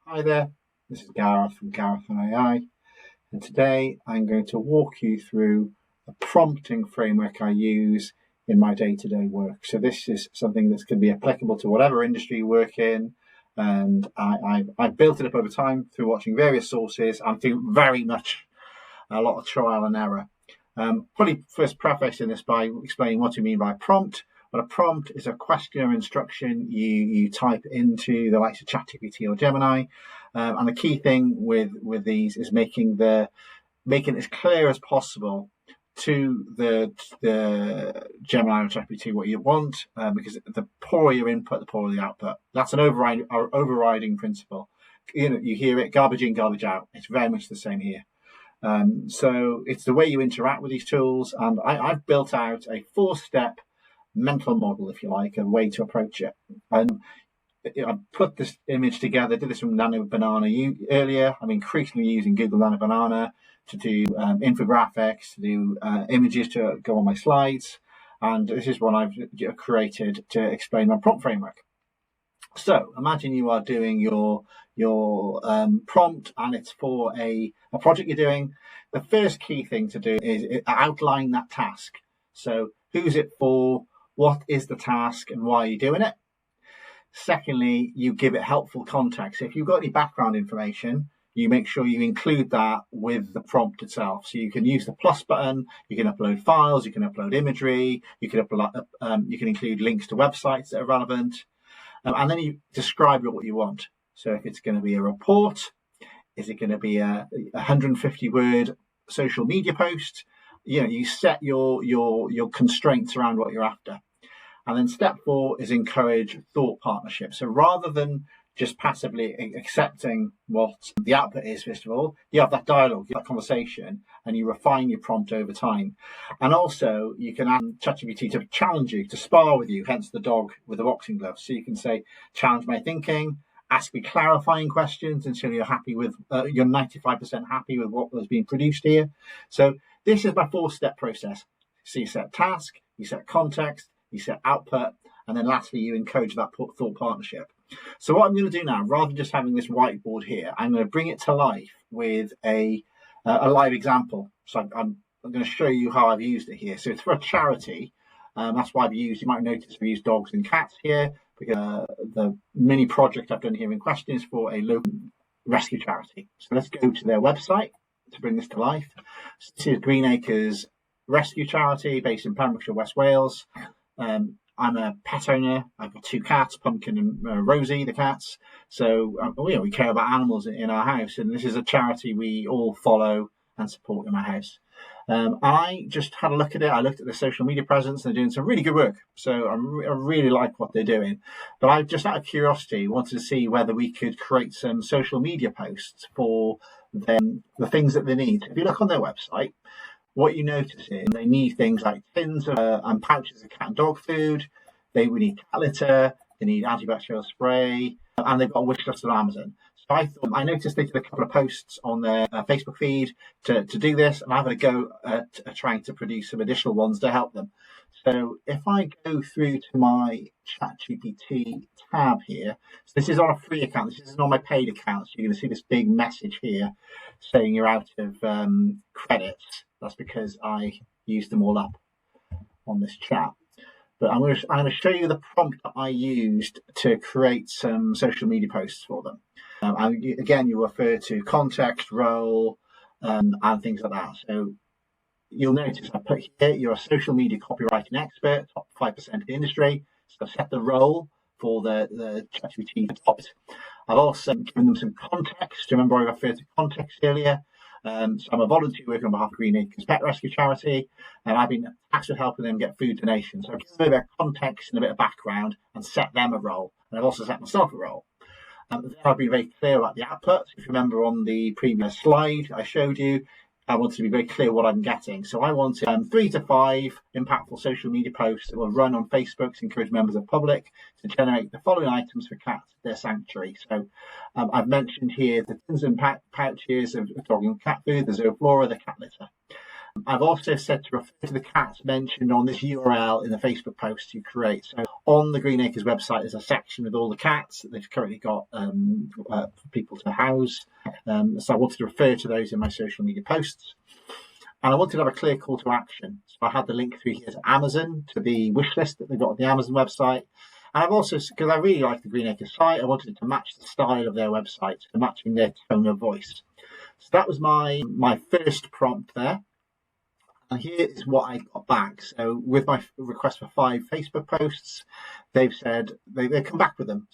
Hi there, this is Gareth from Gareth and AI, and today I'm going to walk you through a prompting framework I use in my day-to-day work. So this is something that's going to be applicable to whatever industry you work in, and I've built it up over time through watching various sources and through very much a lot of trial and error. Probably first prefacing this by explaining what you mean by prompt. But a prompt is a question or instruction you type into the likes of ChatGPT or Gemini, and the key thing with these is making it as clear as possible to the Gemini or ChatGPT what you want, because the poorer your input, the poorer the output. That's an overriding principle. You hear it: garbage in, garbage out. It's very much the same here. So it's the way you interact with these tools, and I've built out a 4-step mental model, if you like, a way to approach it. And I put this image together, did this from Nano Banana earlier. I'm increasingly using Google Nano Banana to do infographics, to do images to go on my slides. And this is what I've created to explain my prompt framework. So imagine you are doing your prompt and it's for a project you're doing. The first key thing to do is outline that task. So who's it for? What is the task and why are you doing it? Secondly, you give it helpful context. If you've got any background information, you make sure you include that with the prompt itself. So you can use the plus button, you can upload files, you can upload imagery, you can include links to websites that are relevant, and then you describe what you want. So if it's going to be a report, is it going to be a 150-word social media post? You set your constraints around what you're after. And then step 4 is encourage thought partnership. So rather than just passively accepting what the output is, first of all, you have that dialogue, you have that conversation, and you refine your prompt over time. And also, you can add ChatGPT to challenge you, to spar with you, hence the dog with the boxing gloves. So you can say, challenge my thinking, ask me clarifying questions until you're happy with, you're 95% happy with what was being produced here. So this is my 4-step process. So you set task, you set context, you set output, and then lastly, you encourage that thought partnership. So what I'm going to do now, rather than just having this whiteboard here, I'm going to bring it to life with a live example. So I'm going to show you how I've used it here. So it's for a charity. That's why you might notice I've used dogs and cats here, because the mini project I've done here in question is for a local rescue charity. So let's go to their website to bring this to life. So this is Green Acres Rescue Charity based in Pembrokeshire, West Wales. I'm a pet owner. I've got 2 cats, Pumpkin and Rosie, the cats. So we care about animals in our house, and this is a charity we all follow and support in my house. I just had a look at it. I looked at the social media presence, and they're doing some really good work. So I really like what they're doing. But I just, out of curiosity, wanted to see whether we could create some social media posts for them, the things that they need. If you look on their website, what you notice is they need things like tins and pouches of cat and dog food. They would need cat litter. They need antibacterial spray, and they've got a wish list on Amazon. So I noticed they did a couple of posts on their Facebook feed to do this, and I'm going to go at trying to produce some additional ones to help them. So if I go through to my ChatGPT tab here, so this is on a free account, this isn't on my paid account, so you're going to see this big message here saying you're out of credits. That's because I used them all up on this chat. But I'm going to show you the prompt that I used to create some social media posts for them. Again, you refer to context, role, and things like that. So you'll notice I put here, you're a social media copywriting expert, top 5% of the industry. So I've set the role for the ChatGPT adopt. I've also given them some context. Remember I referred to context earlier? So I'm a volunteer working on behalf of Green Acres Pet Rescue Charity, and I've been tasked with helping them get food donations. So I've given them a bit of context and a bit of background and set them a role. And I've also set myself a role. Then I've been very clear about the output. If you remember on the previous slide I showed you, I wanted to be very clear what I'm getting. So I wanted 3 to 5 impactful social media posts that will run on Facebook to encourage members of the public to generate the following items for cats at their sanctuary. So I've mentioned here the tins and pouches of dog and cat food, the Zooflora, the cat litter. I've also said to refer to the cats mentioned on this URL in the Facebook post you create. So On the Green Acres website, there's a section with all the cats that they've currently got for people to house. So I wanted to refer to those in my social media posts. And I wanted to have a clear call to action. So I had the link through here to Amazon, to the wish list that they've got on the Amazon website. And I've also, because I really like the Green Acres site, I wanted it to match the style of their website, so matching their tone of voice. So that was my first prompt there. And here is what I got back. So with my request for 5 Facebook posts, they've said they've come back with them.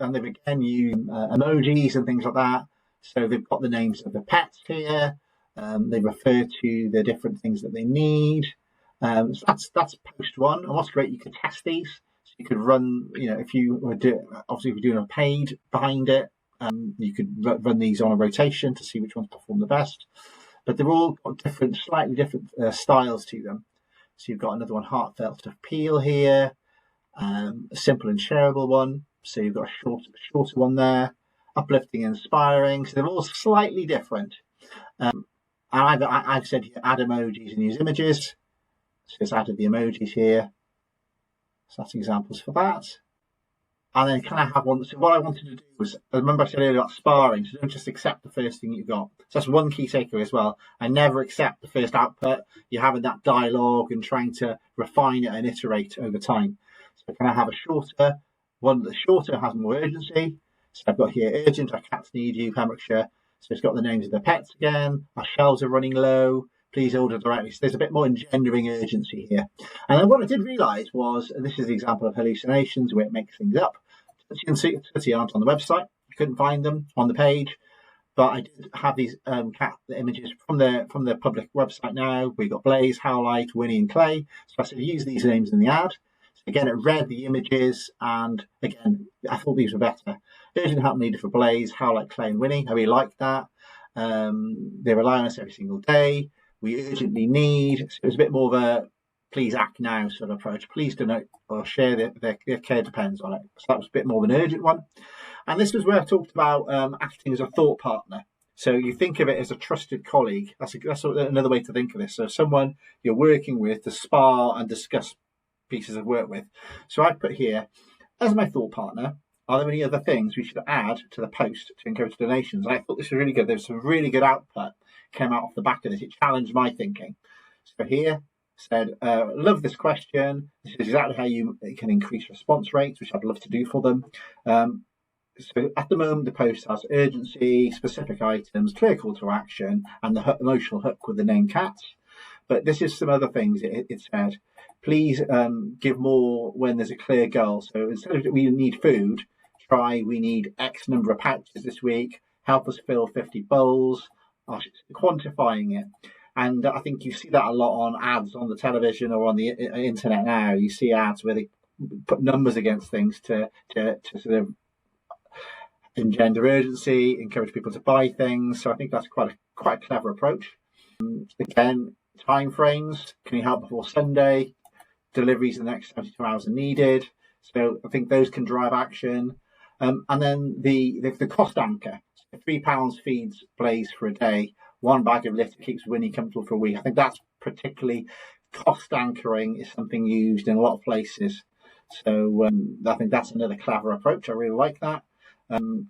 And they've again used emojis and things like that. So they've got the names of the pets here. They refer to the different things that they need. So that's post 1. And what's great, you can test these. So you could run, if you were obviously if you're doing a paid behind it, you could run these on a rotation to see which ones perform the best. But they're all got slightly different styles to them. So you've got another one, heartfelt appeal here, a simple and shareable one. So you've got a shorter one there, uplifting and inspiring. So they're all slightly different. And I've said add emojis and use images. So it's added the emojis here. So that's examples for that. And then can I have one? So what I wanted to do was, I remember I said earlier about sparring, so don't just accept the first thing you've got. So that's one key takeaway as well. I never accept the first output. You're having that dialogue and trying to refine it and iterate over time. So can I have a shorter one that's shorter, has more urgency? So I've got here, urgent, our cats need you, Pembrokeshire. So it's got the names of the pets again. Our shelves are running low. Please order directly. So there's a bit more engendering urgency here. And then what I did realise was, and this is the example of hallucinations where it makes things up. As you can see, aren't on the website. I couldn't find them on the page, but I did have these cat images from their public website now. We got Blaze, Howlite, Winnie, and Clay. So I said use these names in the ad. So again, it read the images, and again, I thought these were better. Urgent help needed for Blaze, Howlite, Clay, and Winnie. I really liked that. They rely on us every single day. We urgently need. So it was a bit more of a please act now sort of approach. Please donate or share, their care depends on it. So that was a bit more of an urgent one. And this was where I talked about acting as a thought partner. So you think of it as a trusted colleague. That's another way to think of this. So someone you're working with to spar and discuss pieces of work with. So I put here, as my thought partner, are there any other things we should add to the post to encourage donations? And I thought this was really good. There was some really good output came out off the back of this. It challenged my thinking. So here, said, love this question. This is exactly how you can increase response rates, which I'd love to do for them. So at the moment, the post has urgency, specific items, clear call to action, and the emotional hook with the name cats. But this is some other things. It said, please give more when there's a clear goal. So instead of we need food, try we need X number of pouches this week, help us fill 50 bowls, quantifying it. And I think you see that a lot on ads on the television or on the internet now. You see ads where they put numbers against things to sort of engender urgency, encourage people to buy things. So I think that's quite a clever approach. Again, time frames. Can you help before Sunday? Deliveries in the next 72 hours are needed. So I think those can drive action. And then the cost anchor. So £3 feeds Blaze for a day. 1 bag of litter keeps Winnie comfortable for a week. I think that's particularly cost anchoring is something used in a lot of places. So I think that's another clever approach. I really like that. And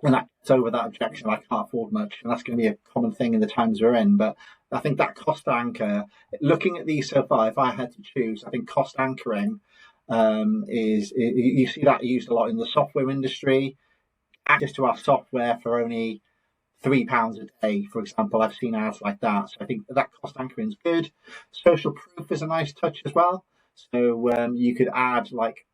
that gets over that objection, I can't afford much. And that's going to be a common thing in the times we're in. But I think that cost anchor, looking at these so far, if I had to choose, I think cost anchoring you see that used a lot in the software industry. Access to our software for only £3 a day, for example. I've seen ads like that. So I think that cost anchoring is good. Social proof is a nice touch as well. So you could add, like,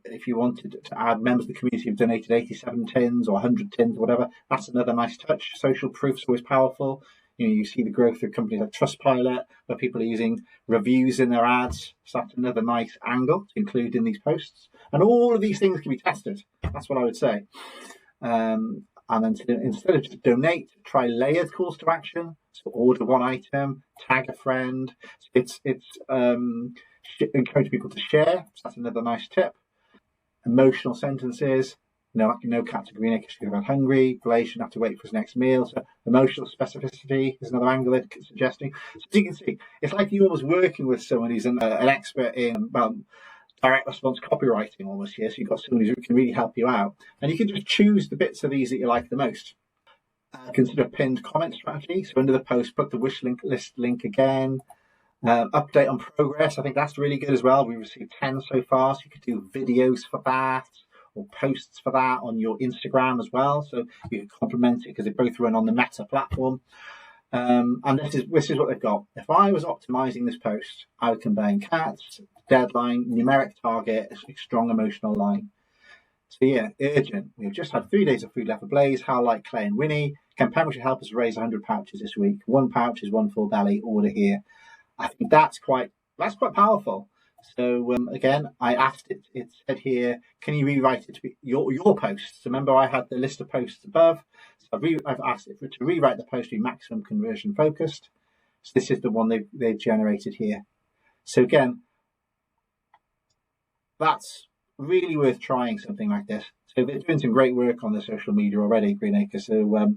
if you wanted to add members of the community who've donated 87 tins or 100 tins or whatever, that's another nice touch. Social proof's always powerful. You see the growth of companies like Trustpilot, where people are using reviews in their ads. So that's another nice angle to include in these posts. And all of these things can be tested. That's what I would say. And then instead of just donate, try layered calls to action. So order one item, tag a friend. It's encourage people to share. So that's another nice tip. Emotional sentences. No cat to Green Acres should have been hungry. Blaze shouldn't have to wait for his next meal. So emotional specificity is another angle they're suggesting. So as you can see, it's like you're almost working with someone who's an expert in direct response copywriting almost here. So you've got somebody who can really help you out. And you can just choose the bits of these that you like the most. Consider pinned comment strategy. So under the post, put the wish list link again. Update on progress. I think that's really good as well. We've received 10 so far. So you could do videos for that or posts for that on your Instagram as well. So you can complement it because they both run on the Meta platform. And this is what they've got. If I was optimizing this post, I would combine cats, deadline, numeric target, a strong emotional line. So yeah, urgent. We've just had 3 days of food left for Blaze. How like Clay and Winnie. Campaign which will help us raise 100 pouches this week. 1 pouch is 1 full belly. Order here. I think that's quite powerful. So again, I asked it. It said here, can you rewrite it to be your posts? So remember, I had the list of posts above. So I've asked it to rewrite the post to be maximum conversion focused. So this is the one they've generated here. So again, that's really worth trying something like this. So they're doing some great work on the social media already, Greenacre. So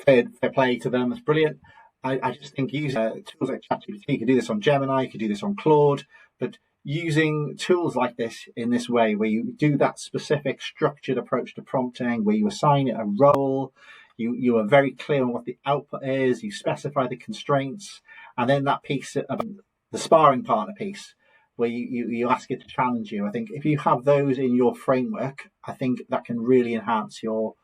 fair play to them. It's brilliant. I just think using tools like ChatGPT, you could do this on Gemini, you could do this on Claude, but using tools like this in this way, where you do that specific structured approach to prompting, where you assign it a role, you are very clear on what the output is, you specify the constraints, and then that piece of the sparring partner piece, where you ask it to challenge you. I think if you have those in your framework, I think that can really enhance your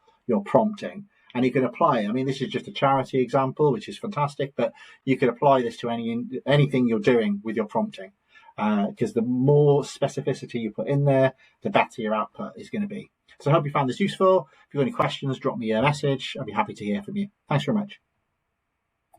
prompting. And you can apply it. I mean, this is just a charity example, which is fantastic, but you could apply this to anything you're doing with your prompting, because the more specificity you put in there, the better your output is going to be. So I hope you found this useful. If you've got any questions, drop me a message. I'd be happy to hear from you. Thanks very much.